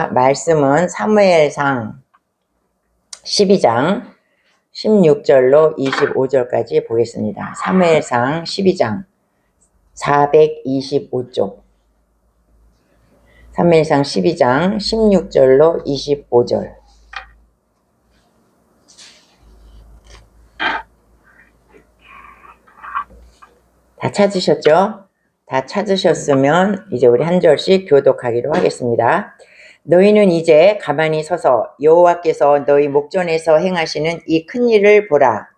말씀은 사무엘상 12장 16절로 25절까지 보겠습니다. 사무엘상 12장 425쪽, 사무엘상 12장 16절로 25절. 다 찾으셨죠? 다 찾으셨으면 이제 우리 한 절씩 교독하기로 하겠습니다. 너희는 이제 가만히 서서 여호와께서 너희 목전에서 행하시는 이 큰 일을 보라.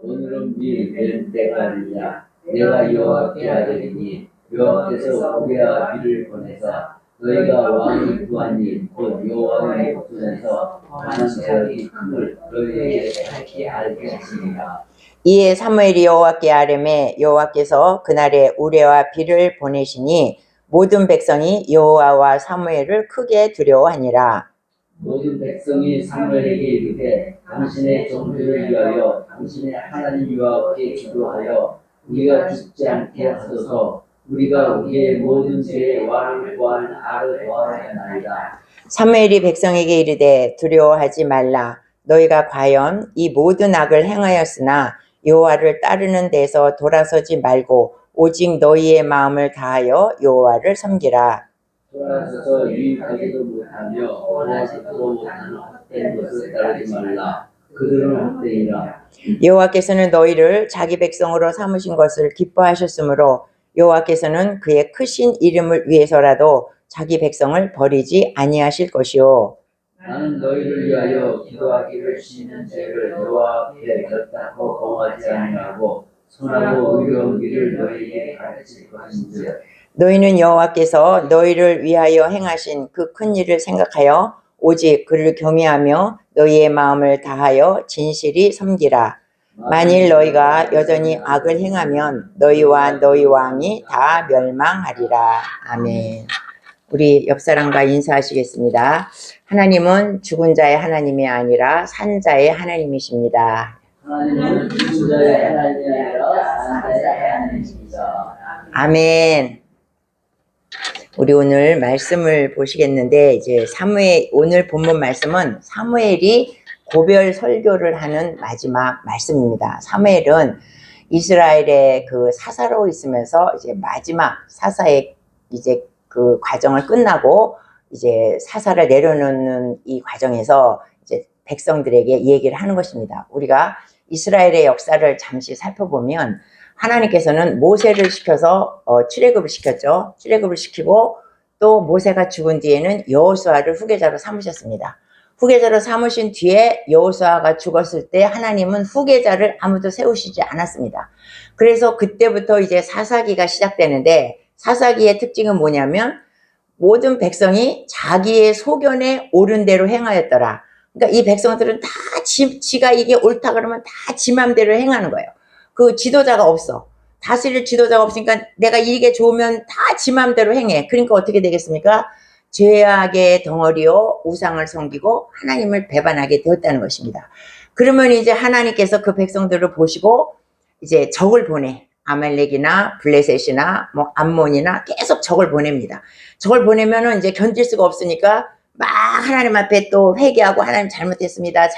오늘은 네 될 때가 아니냐. 내가 여호와께 아뢰리니 여호와께서 우리와 비를 보내사 너희가 왕을 구한 일 곧 여호와의 목전에서 많은 세력이 큼을 너희에게 밝히 알게 하시리라. 이에 사무엘이 여호와께 아뢰매 여호와께서 그날에 우레와 비를 보내시니 모든 백성이 여호와와 사무엘을 크게 두려워하니라. 모든 백성이 사무엘에게 이르되 당신의 종들을 위하여 당신의 하나님 여호와께 기도하여 우리가 죽지 않게 하소서. 우리가 우리의 모든 죄의 왕을 구한 알을 더하였나이다. 사무엘이 백성에게 이르되 두려워하지 말라. 너희가 과연 이 모든 악을 행하였으나 여호와를 따르는 데서 돌아서지 말고 오직 너희의 마음을 다하여 여호와를 섬기라. 돌아서서 유익하지도 못하며 원하지도 못하는 헛된 것을 따르지 말라. 그들은 헛되이라. 여호와께서는 너희를 자기 백성으로 삼으신 것을 기뻐하셨으므로 여호와께서는 그의 크신 이름을 위해서라도 자기 백성을 버리지 아니하실 것이요. 나는 너희를 위하여 기도하기를 쉬는 죄를 여호와 앞에 결단코 범하지 아니하고 선하고 의로운 길을 너희에게 가르칠 것인즉 너희는 여호와께서 너희를 위하여 행하신 그 큰 일을 생각하여 오직 그를 경외하며 너희의 마음을 다하여 진실이 섬기라. 만일 너희가 여전히 악을 행하면 너희와 너희 왕이 다 멸망하리라. 아멘. 우리 옆사람과 인사하시겠습니다. 하나님은 죽은 자의 하나님이 아니라 산 자의 하나님이십니다. 하나님은 죽은 자의 하나님이 아니라 산 자의 하나님이십니다. 아멘. 우리 오늘 말씀을 보시겠는데 이제 오늘 본문 말씀은 사무엘이 고별 설교를 하는 마지막 말씀입니다. 사무엘은 이스라엘의 그 사사로 있으면서 이제 마지막 사사의 이제 그 과정을 끝나고 이제 사사를 내려놓는 이 과정에서 이제 백성들에게 얘기를 하는 것입니다. 우리가 이스라엘의 역사를 잠시 살펴보면 하나님께서는 모세를 시켜서 출애굽을 시켰죠. 출애굽을 시키고 또 모세가 죽은 뒤에는 여호수아를 후계자로 삼으셨습니다. 후계자로 삼으신 뒤에 여호수아가 죽었을 때 하나님은 후계자를 아무도 세우시지 않았습니다. 그래서 그때부터 이제 사사기가 시작되는데 사사기의 특징은 뭐냐면 모든 백성이 자기의 소견에 옳은 대로 행하였더라. 그러니까 이 백성들은 다 지가 이게 옳다 그러면 다 지 맘대로 행하는 거예요. 그 지도자가 없어. 다스릴 지도자가 없으니까 내가 이게 좋으면 다 지 맘대로 행해. 그러니까 어떻게 되겠습니까? 죄악의 덩어리요 우상을 섬기고 하나님을 배반하게 되었다는 것입니다. 그러면 이제 하나님께서 그 백성들을 보시고 이제 적을 보내. 아말렉이나 블레셋이나 뭐 암몬이나 계속 적을 보냅니다. 적을 보내면은 이제 견딜 수가 없으니까 막 하나님 앞에 또 회개하고 하나님 잘못했습니다.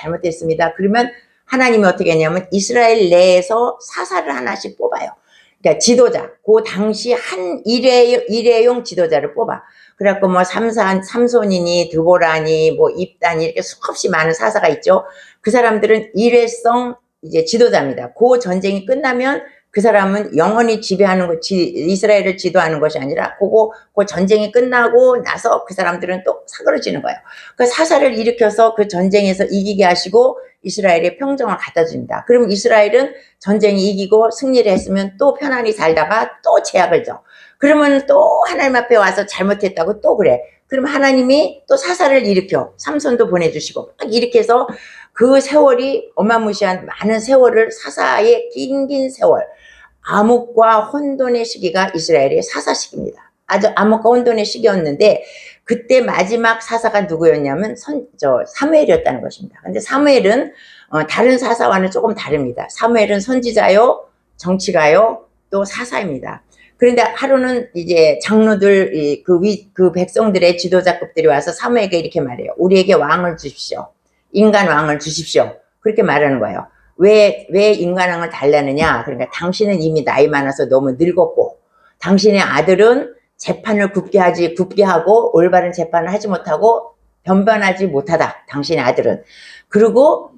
그러면 하나님이 어떻게 했냐면 이스라엘 내에서 사사를 하나씩 뽑아요. 그러니까 지도자, 그 당시 한 일회용 지도자를 뽑아. 그래갖고 뭐 삼손이니 드보라니 뭐 입단이 이렇게 수없이 많은 사사가 있죠. 그 사람들은 일회성 이제 지도자입니다. 그 전쟁이 끝나면 그 사람은 영원히 지배하는 것, 이스라엘을 지도하는 것이 아니라 그 전쟁이 끝나고 나서 그 사람들은 또 사그러지는 거예요. 그 사사를 일으켜서 그 전쟁에서 이기게 하시고 이스라엘의 평정을 갖다 줍니다. 그럼 이스라엘은 전쟁이 이기고 승리를 했으면 또 편안히 살다가 또 제약을 줘. 그러면 또 하나님 앞에 와서 잘못했다고 또 그래. 그럼 하나님이 또 사사를 일으켜 삼손도 보내주시고 막 이렇게 해서 그 세월이 어마무시한 많은 세월을 사사의 긴 세월 암흑과 혼돈의 시기가 이스라엘의 사사 시기입니다. 아주 암흑과 혼돈의 시기였는데 그때 마지막 사사가 누구였냐면 사무엘이었다는 것입니다. 근데 사무엘은 다른 사사와는 조금 다릅니다. 사무엘은 선지자요, 정치가요, 또 사사입니다. 그런데 하루는 이제 장로들, 그 백성들의 지도자급들이 와서 사무엘에게 이렇게 말해요. 우리에게 왕을 주십시오. 인간 왕을 주십시오. 그렇게 말하는 거예요. 왜 인간 왕을 달라느냐? 그러니까 당신은 이미 나이 많아서 너무 늙었고, 당신의 아들은 재판을 굳게 하고 올바른 재판을 하지 못하고 변변하지 못하다. 당신의 아들은. 그리고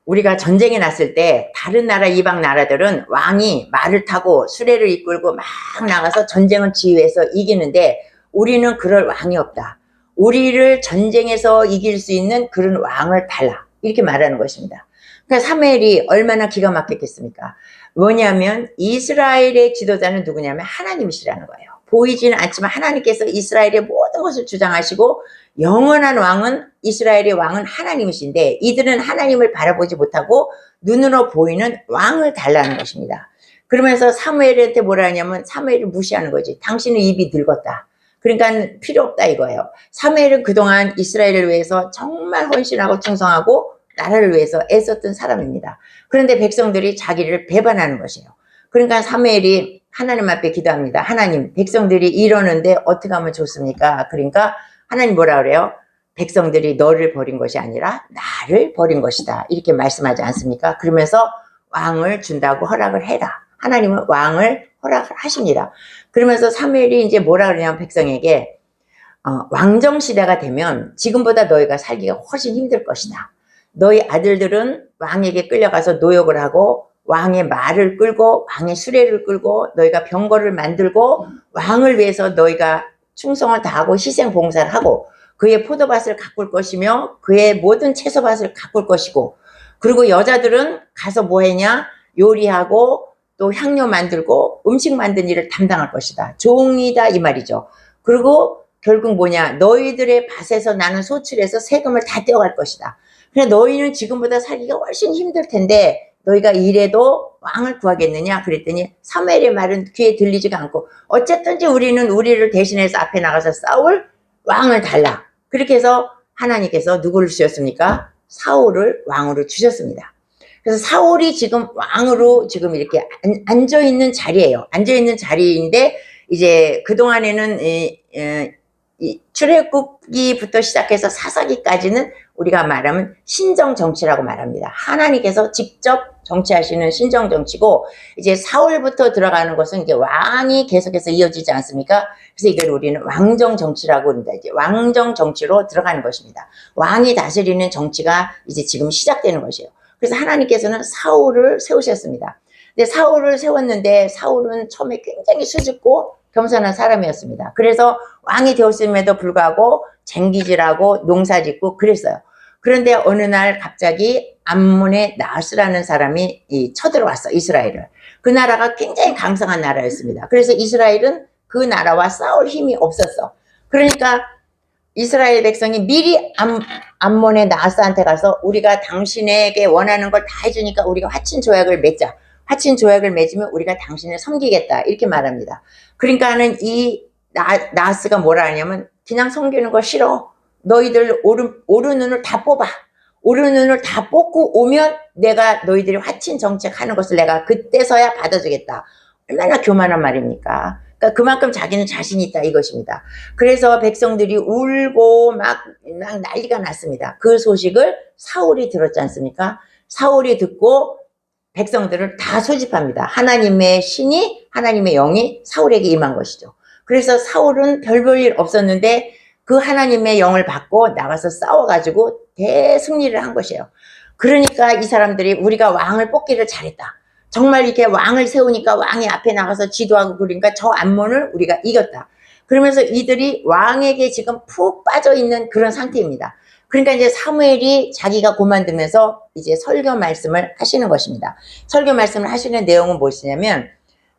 우리가 전쟁이 났을 때 다른 나라 이방 나라들은 왕이 말을 타고 수레를 이끌고 막 나가서 전쟁을 지휘해서 이기는데 우리는 그럴 왕이 없다. 우리를 전쟁에서 이길 수 있는 그런 왕을 달라. 이렇게 말하는 것입니다. 그러니까 사무엘이 얼마나 기가 막혔겠습니까? 뭐냐면 이스라엘의 지도자는 누구냐면 하나님이시라는 거예요. 보이지는 않지만 하나님께서 이스라엘의 모든 것을 주장하시고 영원한 왕은 이스라엘의 왕은 하나님이신데 이들은 하나님을 바라보지 못하고 눈으로 보이는 왕을 달라는 것입니다. 그러면서 사무엘한테 뭐라 하냐면 사무엘을 무시하는 거지. 당신의 입이 늙었다. 그러니까 필요 없다 이거예요. 사무엘은 그동안 이스라엘을 위해서 정말 헌신하고 충성하고 나라를 위해서 애썼던 사람입니다. 그런데 백성들이 자기를 배반하는 것이에요. 그러니까 사무엘이 하나님 앞에 기도합니다. 하나님, 백성들이 이러는데 어떻게 하면 좋습니까? 그러니까 하나님 뭐라 그래요? 백성들이 너를 버린 것이 아니라 나를 버린 것이다. 이렇게 말씀하지 않습니까? 그러면서 왕을 준다고 허락을 해라. 하나님은 왕을 허락하십니다. 그러면서 사무엘이 이제 뭐라 그러냐면 백성에게 왕정 시대가 되면 지금보다 너희가 살기가 훨씬 힘들 것이다. 너희 아들들은 왕에게 끌려가서 노역을 하고 왕의 말을 끌고 왕의 수레를 끌고 너희가 병거를 만들고 왕을 위해서 너희가 충성을 다하고 희생 봉사를 하고 그의 포도밭을 가꿀 것이며 그의 모든 채소밭을 가꿀 것이고 그리고 여자들은 가서 뭐 했냐? 요리하고 또 향료 만들고 음식 만드는 일을 담당할 것이다. 종이다 이 말이죠. 그리고 결국 뭐냐? 너희들의 밭에서 나는 소출해서 세금을 다 떼어갈 것이다. 그래 너희는 지금보다 살기가 훨씬 힘들 텐데 너희가 이래도 왕을 구하겠느냐? 그랬더니 사무엘의 말은 귀에 들리지가 않고 어쨌든지 우리는 우리를 대신해서 앞에 나가서 싸울 왕을 달라. 그렇게 해서 하나님께서 누구를 주셨습니까? 사울을 왕으로 주셨습니다. 그래서 사울이 지금 왕으로 지금 이렇게 앉아있는 자리예요. 앉아있는 자리인데 이제 그동안에는 이 출애굽기부터 시작해서 사사기까지는 우리가 말하면 신정정치라고 말합니다. 하나님께서 직접 정치하시는 신정정치고 이제 사울부터 들어가는 것은 이제 왕이 계속해서 이어지지 않습니까? 그래서 이걸 우리는 왕정정치라고 합니다. 이제 왕정정치로 들어가는 것입니다. 왕이 다스리는 정치가 이제 지금 시작되는 것이에요. 그래서 하나님께서는 사울을 세우셨습니다. 근데 사울을 세웠는데 사울은 처음에 굉장히 수줍고 겸손한 사람이었습니다. 그래서 왕이 되었음에도 불구하고 쟁기질하고 농사짓고 그랬어요. 그런데 어느 날 갑자기 암몬의 나하스라는 사람이 쳐들어왔어, 이스라엘을. 그 나라가 굉장히 강성한 나라였습니다. 그래서 이스라엘은 그 나라와 싸울 힘이 없었어. 그러니까 이스라엘 백성이 미리 암몬의 나하스한테 가서 우리가 당신에게 원하는 걸 다 해주니까 우리가 화친 조약을 맺자. 화친 조약을 맺으면 우리가 당신을 섬기겠다. 이렇게 말합니다. 그러니까는 이 나하스가 뭐라 하냐면 그냥 섬기는 거 싫어. 너희들 오른 눈을 다 뽑아. 오른 눈을 다 뽑고 오면 내가 너희들이 화친 정책 하는 것을 내가 그때서야 받아주겠다. 얼마나 교만한 말입니까? 그러니까 그만큼 자기는 자신이 있다 이것입니다. 그래서 백성들이 울고 막 난리가 났습니다. 그 소식을 사울이 들었지 않습니까? 사울이 듣고 백성들을 다 소집합니다. 하나님의 신이 하나님의 영이 사울에게 임한 것이죠. 그래서 사울은 별 일 없었는데 그 하나님의 영을 받고 나가서 싸워가지고 대승리를 한 것이에요. 그러니까 이 사람들이 우리가 왕을 뽑기를 잘했다. 정말 이렇게 왕을 세우니까 왕이 앞에 나가서 지도하고 그러니까 저 암몬을 우리가 이겼다. 그러면서 이들이 왕에게 지금 푹 빠져있는 그런 상태입니다. 그러니까 이제 사무엘이 자기가 고만두면서 이제 설교 말씀을 하시는 것입니다. 설교 말씀을 하시는 내용은 무엇이냐면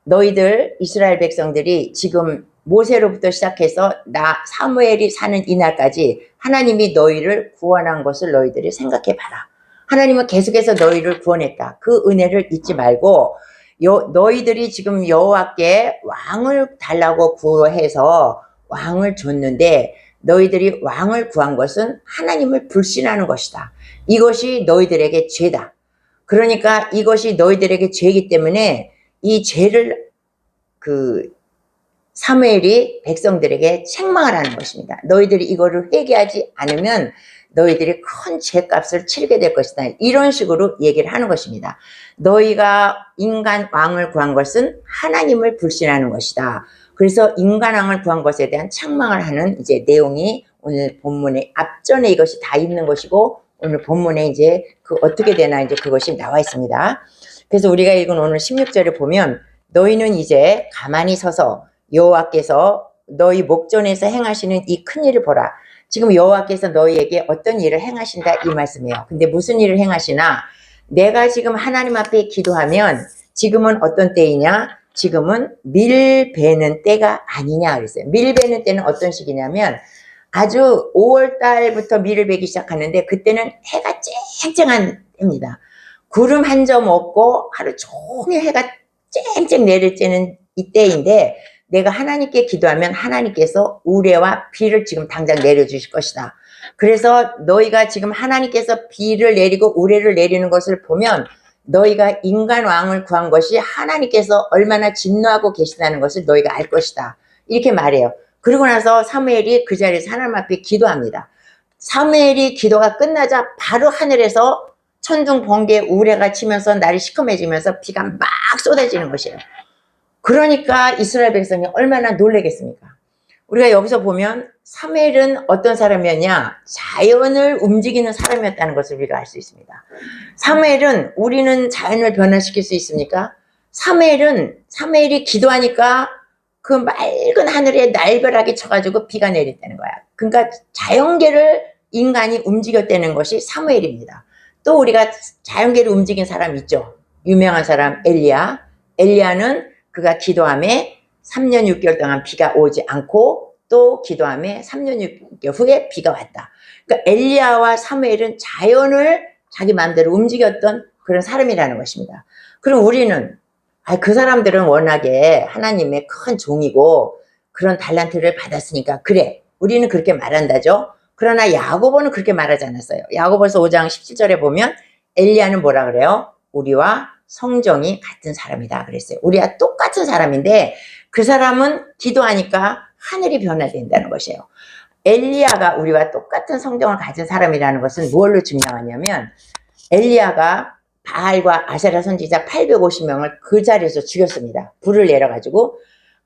너희들 이스라엘 백성들이 지금 모세로부터 시작해서 사무엘이 사는 이날까지 하나님이 너희를 구원한 것을 너희들이 생각해 봐라. 하나님은 계속해서 너희를 구원했다. 그 은혜를 잊지 말고 너희들이 지금 여호와께 왕을 달라고 구해서 왕을 줬는데 너희들이 왕을 구한 것은 하나님을 불신하는 것이다. 이것이 너희들에게 죄다. 그러니까 이것이 너희들에게 죄이기 때문에 이 죄를 사무엘이 백성들에게 책망을 하는 것입니다. 너희들이 이거를 회개하지 않으면 너희들이 큰 죄값을 치르게 될 것이다. 이런 식으로 얘기를 하는 것입니다. 너희가 인간 왕을 구한 것은 하나님을 불신하는 것이다. 그래서 인간 왕을 구한 것에 대한 책망을 하는 이제 내용이 오늘 본문에 앞전에 이것이 다 있는 것이고 오늘 본문에 이제 그 어떻게 되나 이제 그것이 나와 있습니다. 그래서 우리가 읽은 오늘 16절에 보면 너희는 이제 가만히 서서 여호와께서 너희 목전에서 행하시는 이 큰 일을 보라. 지금 여호와께서 너희에게 어떤 일을 행하신다 이 말씀이에요. 근데 무슨 일을 행하시나? 내가 지금 하나님 앞에 기도하면 지금은 어떤 때이냐? 지금은 밀 베는 때가 아니냐 그랬어요. 밀 베는 때는 어떤 시기냐면 아주 5월 달부터 밀을 베기 시작하는데 그때는 해가 쨍쨍한 때입니다. 구름 한 점 없고 하루 종일 해가 쨍쨍 내릴 때는 이때인데 내가 하나님께 기도하면 하나님께서 우레와 비를 지금 당장 내려주실 것이다. 그래서 너희가 지금 하나님께서 비를 내리고 우레를 내리는 것을 보면 너희가 인간 왕을 구한 것이 하나님께서 얼마나 진노하고 계시다는 것을 너희가 알 것이다. 이렇게 말해요. 그러고 나서 사무엘이 그 자리에서 하나님 앞에 기도합니다. 사무엘이 기도가 끝나자 바로 하늘에서 천둥 번개 우레가 치면서 날이 시커매지면서 비가 막 쏟아지는 것이에요. 그러니까 이스라엘 백성이 얼마나 놀라겠습니까? 우리가 여기서 보면 사무엘은 어떤 사람이었냐? 자연을 움직이는 사람이었다는 것을 우리가 알 수 있습니다. 사무엘은 우리는 자연을 변화시킬 수 있습니까? 사무엘이 기도하니까 그 맑은 하늘에 날벼락이 쳐가지고 비가 내렸다는 거야. 그러니까 자연계를 인간이 움직였다는 것이 사무엘입니다. 또 우리가 자연계를 움직인 사람 있죠. 유명한 사람 엘리야는 그가 기도함에 3년 6개월 동안 비가 오지 않고 또 기도함에 3년 6개월 후에 비가 왔다. 그러니까 엘리야와 사무엘은 자연을 자기 마음대로 움직였던 그런 사람이라는 것입니다. 그럼 우리는 그 사람들은 워낙에 하나님의 큰 종이고 그런 달란트를 받았으니까 그래 우리는 그렇게 말한다죠. 그러나 야고보는 그렇게 말하지 않았어요. 야고보서 5장 17절에 보면 엘리야는 뭐라 그래요? 우리와 성정이 같은 사람이다 그랬어요. 우리와 똑같은 사람인데 그 사람은 기도하니까 하늘이 변화된다는 것이에요. 엘리야가 우리와 똑같은 성정을 가진 사람이라는 것은 무엇로 증명하냐면 엘리야가 바알과 아세라 선지자 850명을 그 자리에서 죽였습니다. 불을 내려가지고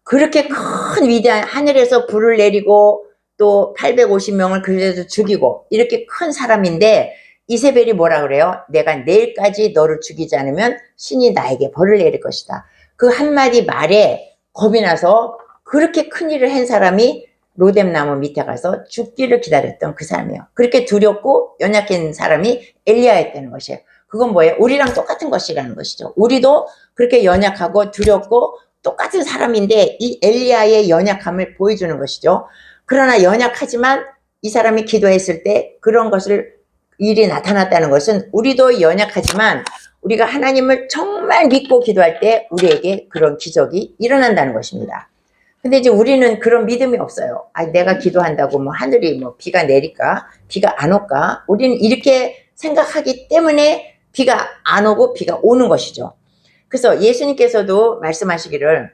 그렇게 큰 위대한 하늘에서 불을 내리고 또 850명을 그래서 죽이고 이렇게 큰 사람인데 이세벨이 뭐라 그래요? 내가 내일까지 너를 죽이지 않으면 신이 나에게 벌을 내릴 것이다. 그 한마디 말에 겁이 나서 그렇게 큰 일을 한 사람이 로뎀나무 밑에 가서 죽기를 기다렸던 그 사람이에요. 그렇게 두렵고 연약한 사람이 엘리야였다는 것이에요. 그건 뭐예요? 우리랑 똑같은 것이라는 것이죠. 우리도 그렇게 연약하고 두렵고 똑같은 사람인데 이 엘리야의 연약함을 보여주는 것이죠. 그러나 연약하지만 이 사람이 기도했을 때 그런 것을 일이 나타났다는 것은 우리도 연약하지만 우리가 하나님을 정말 믿고 기도할 때 우리에게 그런 기적이 일어난다는 것입니다. 근데 이제 우리는 그런 믿음이 없어요. 내가 기도한다고 뭐 하늘이 뭐 비가 내릴까? 비가 안 올까? 우리는 이렇게 생각하기 때문에 비가 안 오고 비가 오는 것이죠. 그래서 예수님께서도 말씀하시기를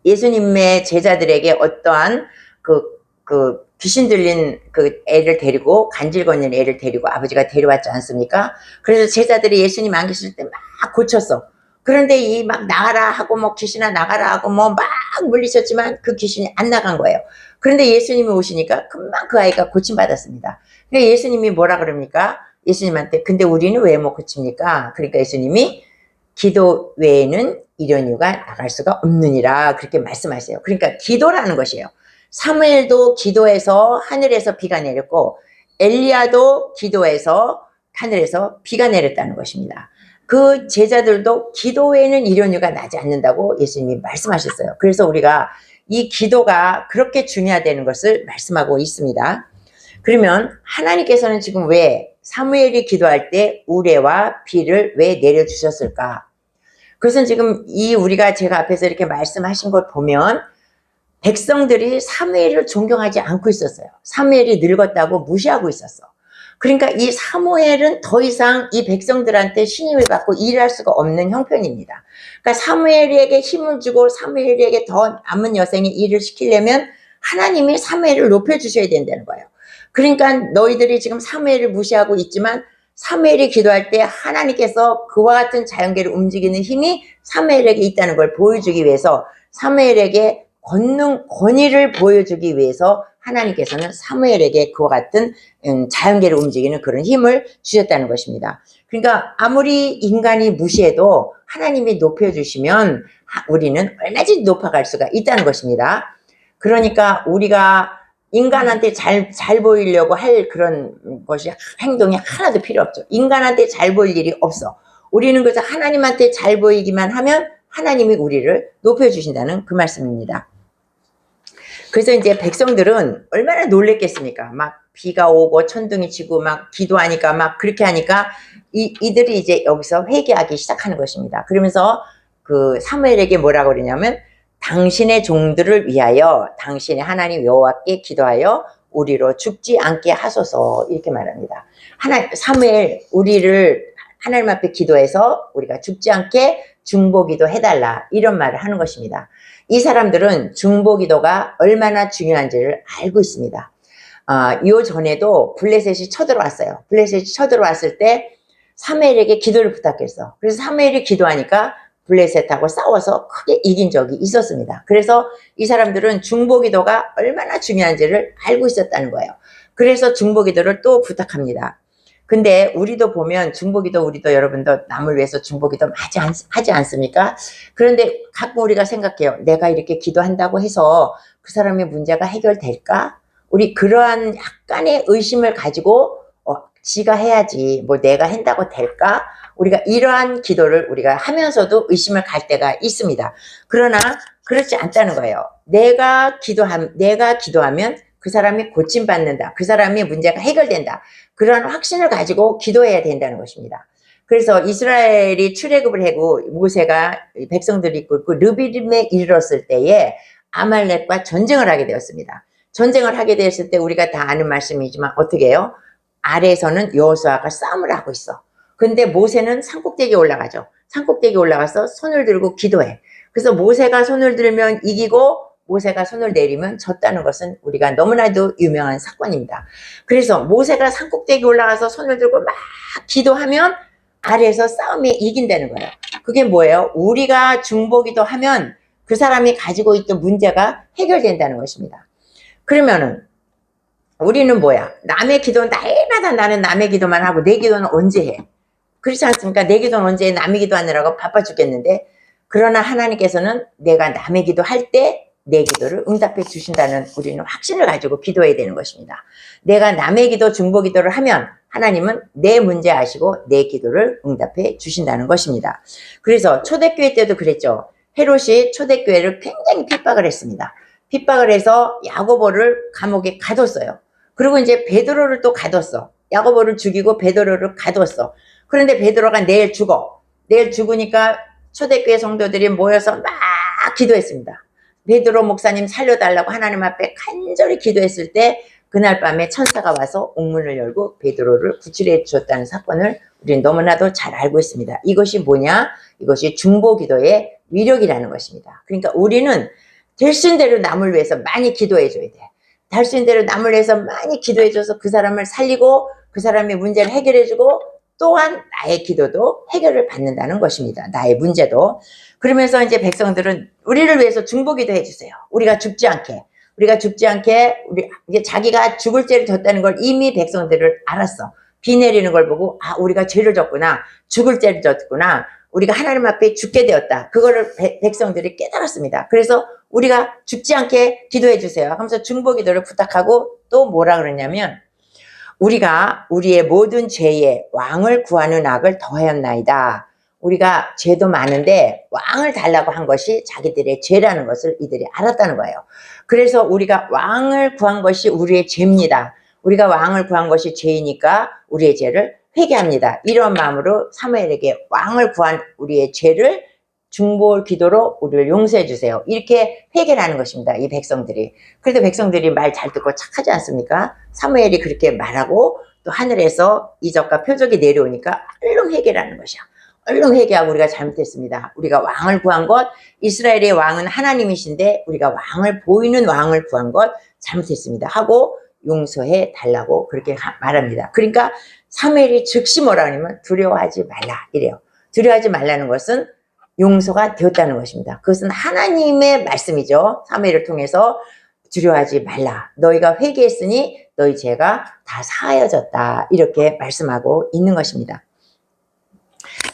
예수님의 제자들에게 어떠한 그 귀신 들린 그 애를 데리고 간질거리는 애를 데리고 아버지가 데려왔지 않습니까? 그래서 제자들이 예수님 안 계실 때 막 고쳤어. 그런데 이 막 나가라 하고 뭐 귀신아 나가라 하고 뭐 막 물리쳤지만 그 귀신이 안 나간 거예요. 그런데 예수님이 오시니까 금방 그 아이가 고침받았습니다. 근데 예수님이 뭐라 그럽니까? 예수님한테 근데 우리는 왜 못 고칩니까? 그러니까 예수님이 기도 외에는 이런 이유가 나갈 수가 없느니라 그렇게 말씀하세요. 그러니까 기도라는 것이에요. 사무엘도 기도해서 하늘에서 비가 내렸고 엘리야도 기도해서 하늘에서 비가 내렸다는 것입니다. 그 제자들도 기도 외에는 이런 이유가 나지 않는다고 예수님이 말씀하셨어요. 그래서 우리가 이 기도가 그렇게 중요하다는 것을 말씀하고 있습니다. 그러면 하나님께서는 지금 왜 사무엘이 기도할 때 우레와 비를 왜 내려주셨을까? 그것은 지금 우리가 제가 앞에서 이렇게 말씀하신 걸 보면 백성들이 사무엘을 존경하지 않고 있었어요. 사무엘이 늙었다고 무시하고 있었어. 그러니까 이 사무엘은 더 이상 이 백성들한테 신임을 받고 일할 수가 없는 형편입니다. 그러니까 사무엘에게 힘을 주고 사무엘에게 더 남은 여생이 일을 시키려면 하나님이 사무엘을 높여주셔야 된다는 거예요. 그러니까 너희들이 지금 사무엘을 무시하고 있지만 사무엘이 기도할 때 하나님께서 그와 같은 자연계를 움직이는 힘이 사무엘에게 있다는 걸 보여주기 위해서 사무엘에게 권위를 보여주기 위해서 하나님께서는 사무엘에게 그와 같은 자연계를 움직이는 그런 힘을 주셨다는 것입니다. 그러니까 아무리 인간이 무시해도 하나님이 높여주시면 우리는 얼마든지 높아갈 수가 있다는 것입니다. 그러니까 우리가 인간한테 잘 보이려고 할 그런 것이 행동이 하나도 필요 없죠. 인간한테 잘 보일 일이 없어. 우리는 그저 하나님한테 잘 보이기만 하면 하나님이 우리를 높여주신다는 그 말씀입니다. 그래서 이제 백성들은 얼마나 놀랬겠습니까? 막 비가 오고 천둥이 치고 막 기도하니까 막 그렇게 하니까 이들이 이제 여기서 회개하기 시작하는 것입니다. 그러면서 그 사무엘에게 뭐라고 그러냐면 당신의 종들을 위하여 당신의 하나님 여호와께 기도하여 우리로 죽지 않게 하소서 이렇게 말합니다. 사무엘 우리를 하나님 앞에 기도해서 우리가 죽지 않게 중보기도 해달라 이런 말을 하는 것입니다. 이 사람들은 중보기도가 얼마나 중요한지를 알고 있습니다. 요 전에도 블레셋이 쳐들어왔어요. 블레셋이 쳐들어왔을 때 사무엘에게 기도를 부탁했어. 그래서 사무엘이 기도하니까 블레셋하고 싸워서 크게 이긴 적이 있었습니다. 그래서 이 사람들은 중보기도가 얼마나 중요한지를 알고 있었다는 거예요. 그래서 중보기도를 또 부탁합니다. 근데 우리도 보면 중보기도 우리도 여러분도 남을 위해서 중보기도 하지 않습니까? 그런데 가끔 우리가 생각해요. 내가 이렇게 기도한다고 해서 그 사람의 문제가 해결될까? 우리 그러한 약간의 의심을 가지고 지가 해야지 뭐 내가 한다고 될까? 우리가 이러한 기도를 우리가 하면서도 의심을 갈 때가 있습니다. 그러나 그렇지 않다는 거예요. 내가 기도하면 그 사람이 고침받는다. 그 사람의 문제가 해결된다. 그런 확신을 가지고 기도해야 된다는 것입니다. 그래서 이스라엘이 출애굽을 하고 모세가 백성들이 있고 르비딤에 이르렀을 때에 아말렉과 전쟁을 하게 되었습니다. 전쟁을 하게 되었을 때 우리가 다 아는 말씀이지만 어떻게 해요? 아래에서는 여호수아가 싸움을 하고 있어. 근데 모세는 산꼭대기에 올라가죠. 산꼭대기에 올라가서 손을 들고 기도해. 그래서 모세가 손을 들면 이기고 모세가 손을 내리면 졌다는 것은 우리가 너무나도 유명한 사건입니다. 그래서 모세가 산꼭대기에 올라가서 손을 들고 막 기도하면 아래에서 싸움에 이긴다는 거예요. 그게 뭐예요? 우리가 중보기도 하면 그 사람이 가지고 있던 문제가 해결된다는 것입니다. 그러면은 우리는 뭐야? 남의 기도는 날마다 나는 남의 기도만 하고 내 기도는 언제 해? 그렇지 않습니까? 내 기도는 언제 해? 남의 기도하느라고 바빠 죽겠는데 그러나 하나님께서는 내가 남의 기도할 때 내 기도를 응답해 주신다는 우리는 확신을 가지고 기도해야 되는 것입니다. 내가 남의 기도 중보기도를 하면 하나님은 내 문제 아시고 내 기도를 응답해 주신다는 것입니다. 그래서 초대교회 때도 그랬죠. 헤롯이 초대교회를 굉장히 핍박을 했습니다. 핍박을 해서 야고보를 감옥에 가뒀어요. 그리고 이제 베드로를 또 가뒀어. 야고보를 죽이고 베드로를 가뒀어. 그런데 베드로가 내일 죽어. 내일 죽으니까 초대교회 성도들이 모여서 막 기도했습니다. 베드로 목사님 살려달라고 하나님 앞에 간절히 기도했을 때 그날 밤에 천사가 와서 옥문을 열고 베드로를 구출해 주었다는 사건을 우리는 너무나도 잘 알고 있습니다. 이것이 뭐냐? 이것이 중보기도의 위력이라는 것입니다. 그러니까 우리는 될 수 있는 대로 남을 위해서 많이 기도해 줘야 돼. 될 수 있는 대로 남을 위해서 많이 기도해 줘서 그 사람을 살리고 그 사람의 문제를 해결해 주고 또한 나의 기도도 해결을 받는다는 것입니다. 나의 문제도. 그러면서 이제 백성들은 우리를 위해서 중보기도 해주세요. 우리가 죽지 않게, 이제 자기가 죽을 죄를 졌다는 걸 이미 백성들을 알았어. 비 내리는 걸 보고 우리가 죄를 졌구나, 죽을 죄를 졌구나, 우리가 하나님 앞에 죽게 되었다. 그거를 백성들이 깨달았습니다. 그래서 우리가 죽지 않게 기도해 주세요 하면서 중보기도를 부탁하고 또 뭐라 그러냐면 우리가 우리의 모든 죄에 왕을 구하는 악을 더하였나이다. 우리가 죄도 많은데 왕을 달라고 한 것이 자기들의 죄라는 것을 이들이 알았다는 거예요. 그래서 우리가 왕을 구한 것이 우리의 죄입니다. 우리가 왕을 구한 것이 죄이니까 우리의 죄를 회개합니다. 이런 마음으로 사무엘에게 왕을 구한 우리의 죄를 중보 기도로 우리를 용서해 주세요. 이렇게 회개를 하는 것입니다. 이 백성들이. 그래도 백성들이 말 잘 듣고 착하지 않습니까? 사무엘이 그렇게 말하고 또 하늘에서 이적과 표적이 내려오니까 얼른 회개라는 것이야. 얼른 회개하고 우리가 잘못했습니다. 우리가 왕을 구한 것, 이스라엘의 왕은 하나님이신데 우리가 왕을 보이는 왕을 구한 것 잘못했습니다 하고 용서해 달라고 그렇게 말합니다. 그러니까 사무엘이 즉시 뭐라 하냐면 두려워하지 말라 이래요. 두려워하지 말라는 것은 용서가 되었다는 것입니다. 그것은 하나님의 말씀이죠. 사무엘을 통해서 두려워하지 말라. 너희가 회개했으니 너희 죄가 다 사하여졌다. 이렇게 말씀하고 있는 것입니다.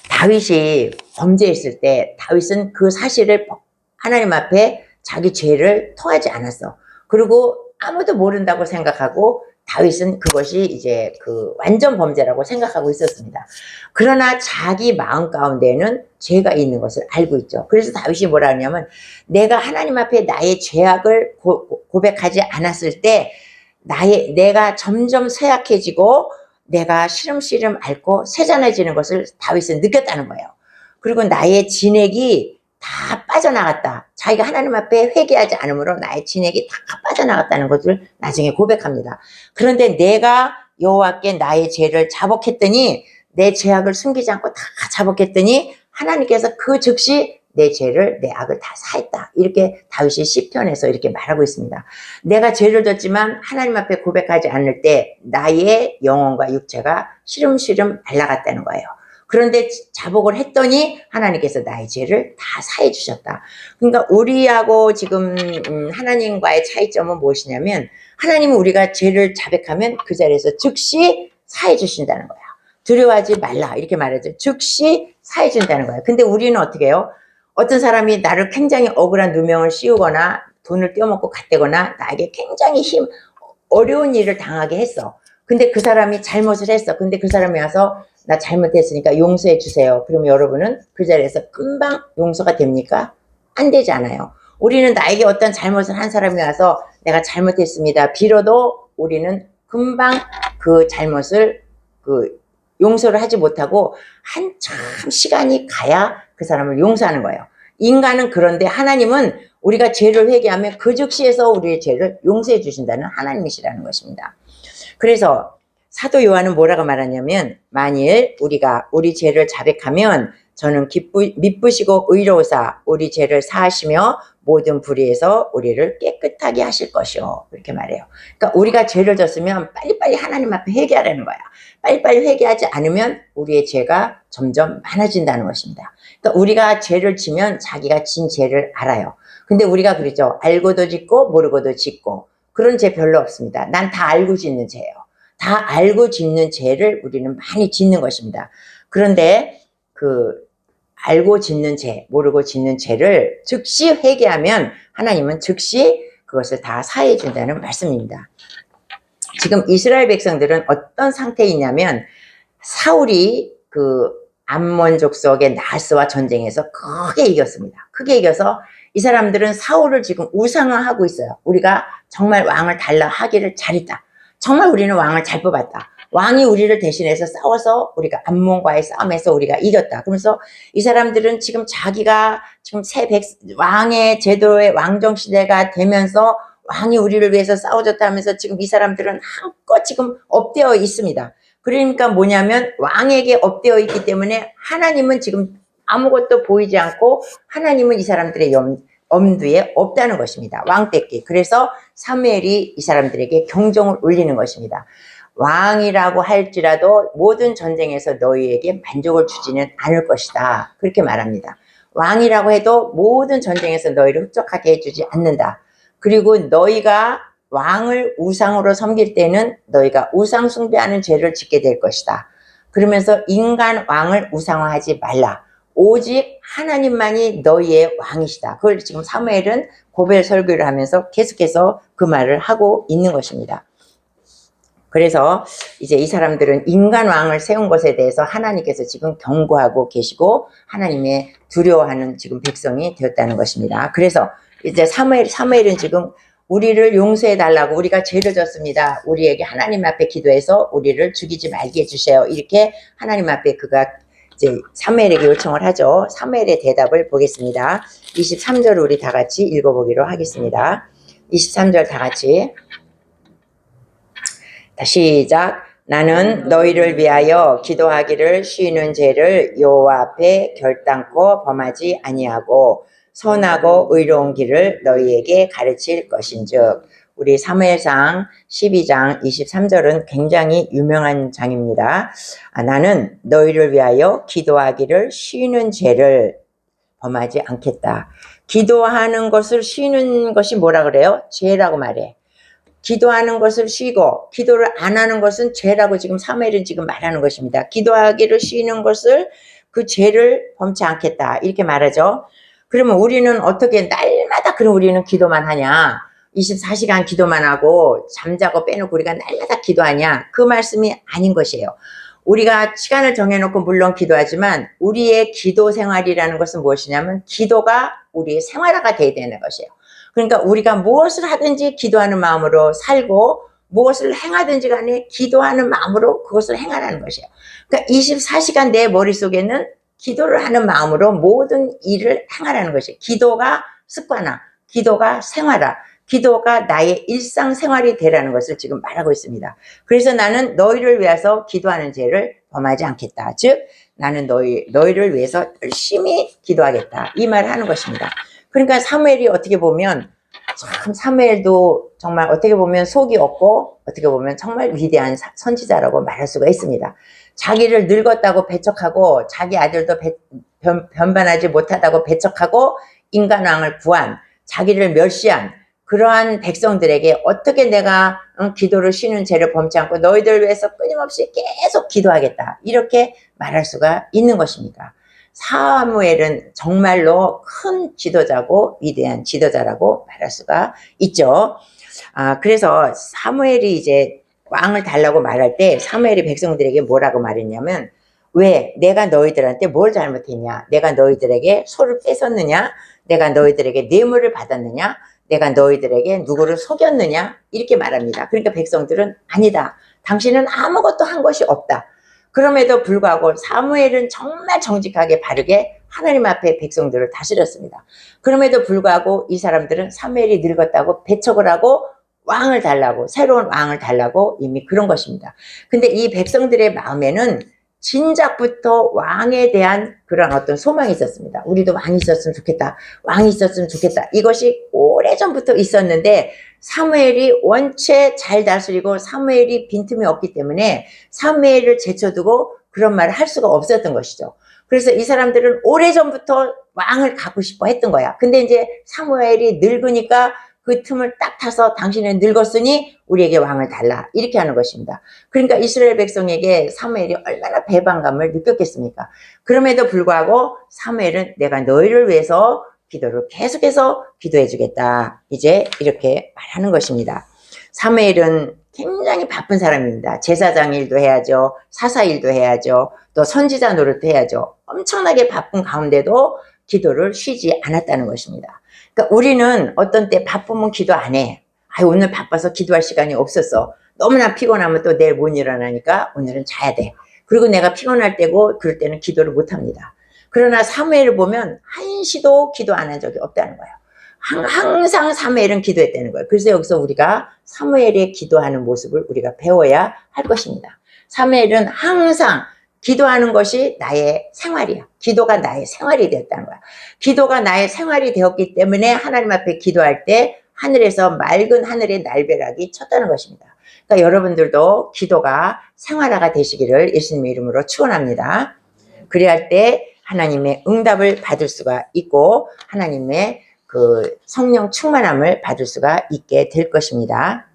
다윗이 범죄했을 때 다윗은 그 사실을 하나님 앞에 자기 죄를 토하지 않았어. 그리고 아무도 모른다고 생각하고 다윗은 그것이 이제 그 완전 범죄라고 생각하고 있었습니다. 그러나 자기 마음 가운데는 죄가 있는 것을 알고 있죠. 그래서 다윗이 뭐라 하냐면 내가 하나님 앞에 나의 죄악을 고백하지 않았을 때 내가 점점 쇠약해지고 내가 시름시름 앓고 세잔해지는 것을 다윗은 느꼈다는 거예요. 그리고 나의 진액이 다 빠져나갔다. 자기가 하나님 앞에 회개하지 않으므로 나의 진액이 다 빠져나갔다는 것을 나중에 고백합니다. 그런데 내가 여호와께 나의 죄를 자복했더니 내 죄악을 숨기지 않고 다 자복했더니 하나님께서 그 즉시 내 죄를 내 악을 다 사했다. 이렇게 다윗이 시편에서 이렇게 말하고 있습니다. 내가 죄를 졌지만 하나님 앞에 고백하지 않을 때 나의 영혼과 육체가 시름시름 날아갔다는 거예요. 그런데 자복을 했더니 하나님께서 나의 죄를 다 사해 주셨다. 그러니까 우리하고 지금 하나님과의 차이점은 무엇이냐면 하나님은 우리가 죄를 자백하면 그 자리에서 즉시 사해 주신다는 거야. 두려워하지 말라 이렇게 말하죠. 즉시 사해 준다는 거야. 근데 우리는 어떻게 해요? 어떤 사람이 나를 굉장히 억울한 누명을 씌우거나 돈을 떼어먹고 갔대거나 나에게 굉장히 어려운 일을 당하게 했어. 근데 그 사람이 잘못을 했어. 근데 그 사람이 와서 나 잘못했으니까 용서해 주세요. 그러면 여러분은 그 자리에서 금방 용서가 됩니까? 안 되잖아요. 우리는 나에게 어떤 잘못을 한 사람이 와서 내가 잘못했습니다. 빌어도 우리는 금방 그 잘못을 용서를 하지 못하고 한참 시간이 가야 그 사람을 용서하는 거예요. 인간은 그런데 하나님은 우리가 죄를 회개하면 그 즉시에서 우리의 죄를 용서해 주신다는 하나님이시라는 것입니다. 그래서 사도 요한은 뭐라고 말하냐면 만일 우리가 우리 죄를 자백하면 저는 미쁘시고 의로우사 우리 죄를 사하시며 모든 불의에서 우리를 깨끗하게 하실 것이요. 이렇게 말해요. 그러니까 우리가 죄를 졌으면 빨리빨리 하나님 앞에 회개하라는 거야. 빨리빨리 회개하지 않으면 우리의 죄가 점점 많아진다는 것입니다. 그러니까 우리가 죄를 지면 자기가 진 죄를 알아요. 근데 우리가 그러죠. 알고도 짓고 모르고도 짓고 그런 죄 별로 없습니다. 난 다 알고 짓는 죄예요. 다 알고 짓는 죄를 우리는 많이 짓는 것입니다. 그런데 알고 짓는 죄, 모르고 짓는 죄를 즉시 회개하면 하나님은 즉시 그것을 다 사해 준다는 말씀입니다. 지금 이스라엘 백성들은 어떤 상태에 있냐면 사울이 암몬 족속의 나하스와 전쟁에서 크게 이겼습니다. 크게 이겨서 이 사람들은 사울을 지금 우상화하고 있어요. 우리가 정말 왕을 달라 하기를 잘했다. 정말 우리는 왕을 잘 뽑았다. 왕이 우리를 대신해서 싸워서 우리가 암몬과의 싸움에서 우리가 이겼다. 그러면서 이 사람들은 지금 자기가 지금 왕의 제도의 왕정 시대가 되면서 왕이 우리를 위해서 싸워줬다 하면서 지금 이 사람들은 한껏 지금 업되어 있습니다. 그러니까 뭐냐면 왕에게 업되어 있기 때문에 하나님은 지금 아무것도 보이지 않고 하나님은 이 사람들의 엄두에 없다는 것입니다. 왕 뺏기. 그래서 사무엘이 이 사람들에게 경종을 울리는 것입니다. 왕이라고 할지라도 모든 전쟁에서 너희에게 만족을 주지는 않을 것이다. 그렇게 말합니다. 왕이라고 해도 모든 전쟁에서 너희를 흡족하게 해주지 않는다. 그리고 너희가 왕을 우상으로 섬길 때는 너희가 우상 숭배하는 죄를 짓게 될 것이다. 그러면서 인간 왕을 우상화하지 말라. 오직 하나님만이 너희의 왕이시다. 그걸 지금 사무엘은 고별 설교를 하면서 계속해서 그 말을 하고 있는 것입니다. 그래서 이제 이 사람들은 인간 왕을 세운 것에 대해서 하나님께서 지금 경고하고 계시고 하나님의 두려워하는 지금 백성이 되었다는 것입니다. 그래서 이제 사무엘은 지금 우리를 용서해 달라고 우리가 죄를 졌습니다. 우리에게 하나님 앞에 기도해서 우리를 죽이지 말게 해주세요. 이렇게 하나님 앞에 그가 이제 사무엘에게 요청을 하죠. 사무엘의 대답을 보겠습니다. 23절을 우리 다 같이 읽어보기로 하겠습니다. 23절 다 같이. 시작. 나는 너희를 위하여 기도하기를 쉬는 죄를 여호와 앞에 결단코 범하지 아니하고 선하고 의로운 길을 너희에게 가르칠 것인즉. 우리 사무엘상 12장 23절은 굉장히 유명한 장입니다. 나는 너희를 위하여 기도하기를 쉬는 죄를 범하지 않겠다. 기도하는 것을 쉬는 것이 뭐라 그래요? 죄라고 말해. 기도하는 것을 쉬고 기도를 안 하는 것은 죄라고 지금 사무엘은 지금 말하는 것입니다. 기도하기를 쉬는 것을 그 죄를 범치 않겠다 이렇게 말하죠. 그러면 우리는 어떻게 날마다 그럼 우리는 기도만 하냐? 24시간 기도만 하고 잠자고 빼놓고 우리가 날마다 기도하냐? 그 말씀이 아닌 것이에요. 우리가 시간을 정해놓고 물론 기도하지만 우리의 기도 생활이라는 것은 무엇이냐면 기도가 우리의 생활화가 돼야 되는 것이에요. 그러니까 우리가 무엇을 하든지 기도하는 마음으로 살고 무엇을 행하든지 간에 기도하는 마음으로 그것을 행하라는 것이에요. 그러니까 24시간 내 머릿속에는 기도를 하는 마음으로 모든 일을 행하라는 것이에요. 기도가 습관화, 기도가 생활화, 기도가 나의 일상생활이 되라는 것을 지금 말하고 있습니다. 그래서 나는 너희를 위해서 기도하는 죄를 범하지 않겠다. 즉 나는 너희를 위해서 열심히 기도하겠다. 이 말을 하는 것입니다. 그러니까 사무엘이 어떻게 보면 참 사무엘도 정말 어떻게 보면 속이 없고 어떻게 보면 정말 위대한 선지자라고 말할 수가 있습니다. 자기를 늙었다고 배척하고 자기 아들도 변반하지 못하다고 배척하고 인간왕을 구한 자기를 멸시한 그러한 백성들에게 어떻게 내가 기도를 쉬는 죄를 범치 않고 너희들 위해서 끊임없이 계속 기도하겠다 이렇게 말할 수가 있는 것입니까? 사무엘은 정말로 큰 지도자고 위대한 지도자라고 말할 수가 있죠. 그래서 사무엘이 이제 왕을 달라고 말할 때 사무엘이 백성들에게 뭐라고 말했냐면 왜 내가 너희들한테 뭘 잘못했냐? 내가 너희들에게 소를 뺏었느냐? 내가 너희들에게 뇌물을 받았느냐? 내가 너희들에게 누구를 속였느냐? 이렇게 말합니다. 그러니까 백성들은 아니다. 당신은 아무것도 한 것이 없다. 그럼에도 불구하고 사무엘은 정말 정직하게 바르게 하나님 앞에 백성들을 다스렸습니다. 그럼에도 불구하고 이 사람들은 사무엘이 늙었다고 배척을 하고 왕을 달라고 새로운 왕을 달라고 이미 그런 것입니다. 근데 이 백성들의 마음에는 진작부터 왕에 대한 그런 어떤 소망이 있었습니다. 우리도 왕이 있었으면 좋겠다. 왕이 있었으면 좋겠다. 이것이 오래전부터 있었는데 사무엘이 원체 잘 다스리고 사무엘이 빈틈이 없기 때문에 사무엘을 제쳐두고 그런 말을 할 수가 없었던 것이죠. 그래서 이 사람들은 오래전부터 왕을 갖고 싶어 했던 거야. 근데 이제 사무엘이 늙으니까 그 틈을 딱 타서 당신은 늙었으니 우리에게 왕을 달라 이렇게 하는 것입니다. 그러니까 이스라엘 백성에게 사무엘이 얼마나 배반감을 느꼈겠습니까? 그럼에도 불구하고 사무엘은 내가 너희를 위해서 기도를 계속해서 기도해 주겠다 이제 이렇게 말하는 것입니다. 사무엘은 굉장히 바쁜 사람입니다. 제사장 일도 해야죠. 사사 일도 해야죠. 또 선지자 노릇도 해야죠. 엄청나게 바쁜 가운데도 기도를 쉬지 않았다는 것입니다. 그러니까 우리는 어떤 때 바쁘면 기도 안 해. 오늘 바빠서 기도할 시간이 없었어. 너무나 피곤하면 또 내일 못 일어나니까 오늘은 자야 돼. 그리고 내가 피곤할 때고 그럴 때는 기도를 못 합니다. 그러나 사무엘을 보면 한시도 기도 안 한 적이 없다는 거예요. 항상 사무엘은 기도했다는 거예요. 그래서 여기서 우리가 사무엘의 기도하는 모습을 우리가 배워야 할 것입니다. 사무엘은 항상 기도하는 것이 나의 생활이야. 기도가 나의 생활이 되었다는 거야. 기도가 나의 생활이 되었기 때문에 하나님 앞에 기도할 때 하늘에서 맑은 하늘의 날벼락이 쳤다는 것입니다. 그러니까 여러분들도 기도가 생활화가 되시기를 예수님의 이름으로 축원합니다. 그래야 할 때 하나님의 응답을 받을 수가 있고 하나님의 그 성령 충만함을 받을 수가 있게 될 것입니다.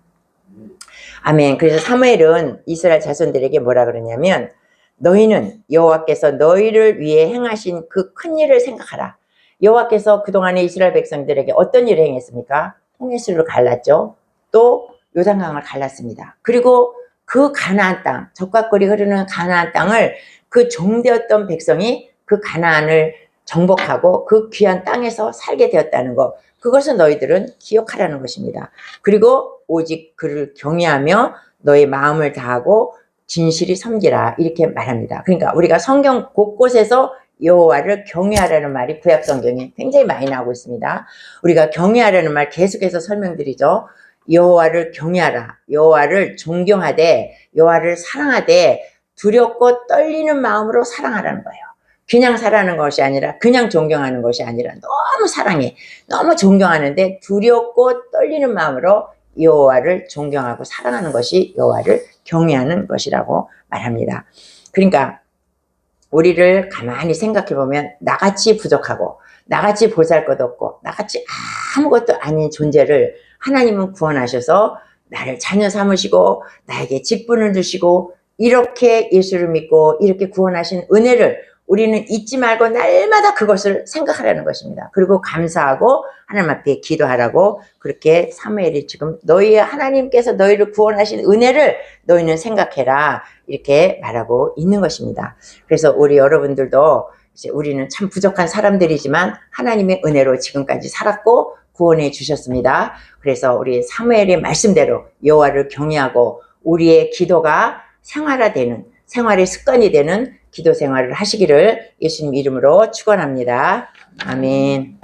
아멘. 그래서 사무엘은 이스라엘 자손들에게 뭐라 그러냐면 너희는 여호와께서 너희를 위해 행하신 그 큰 일을 생각하라. 여호와께서 그동안에 이스라엘 백성들에게 어떤 일을 행했습니까? 홍해수를 갈랐죠. 또 요단강을 갈랐습니다. 그리고 그 가나안 땅, 적과꿀이 흐르는 가나안 땅을 그 종되었던 백성이 그 가나안을 정복하고 그 귀한 땅에서 살게 되었다는 것, 그것을 너희들은 기억하라는 것입니다. 그리고 오직 그를 경외하며 너의 마음을 다하고 진실이 섬기라 이렇게 말합니다. 그러니까 우리가 성경 곳곳에서 여호와를 경외하라는 말이 구약 성경에 굉장히 많이 나오고 있습니다. 우리가 경외하라는 말 계속해서 설명드리죠. 여호와를 경외하라. 여호와를 존경하되 여호와를 사랑하되 두렵고 떨리는 마음으로 사랑하라는 거예요. 그냥 사랑하는 것이 아니라 그냥 존경하는 것이 아니라 너무 사랑해. 너무 존경하는데 두렵고 떨리는 마음으로 여호와를 존경하고 사랑하는 것이 여호와를 경외하는 것이라고 말합니다. 그러니까 우리를 가만히 생각해 보면 나같이 부족하고 나같이 보잘것없고 나같이 아무것도 아닌 존재를 하나님은 구원하셔서 나를 자녀 삼으시고 나에게 직분을 주시고 이렇게 예수를 믿고 이렇게 구원하신 은혜를 우리는 잊지 말고 날마다 그것을 생각하라는 것입니다. 그리고 감사하고 하나님 앞에 기도하라고 그렇게 사무엘이 지금 너희 하나님께서 너희를 구원하신 은혜를 너희는 생각해라 이렇게 말하고 있는 것입니다. 그래서 우리 여러분들도 이제 우리는 참 부족한 사람들이지만 하나님의 은혜로 지금까지 살았고 구원해 주셨습니다. 그래서 우리 사무엘의 말씀대로 여호와를 경외하고 우리의 기도가 생활화되는 생활의 습관이 되는 기도 생활을 하시기를 예수님 이름으로 축원합니다. 아멘.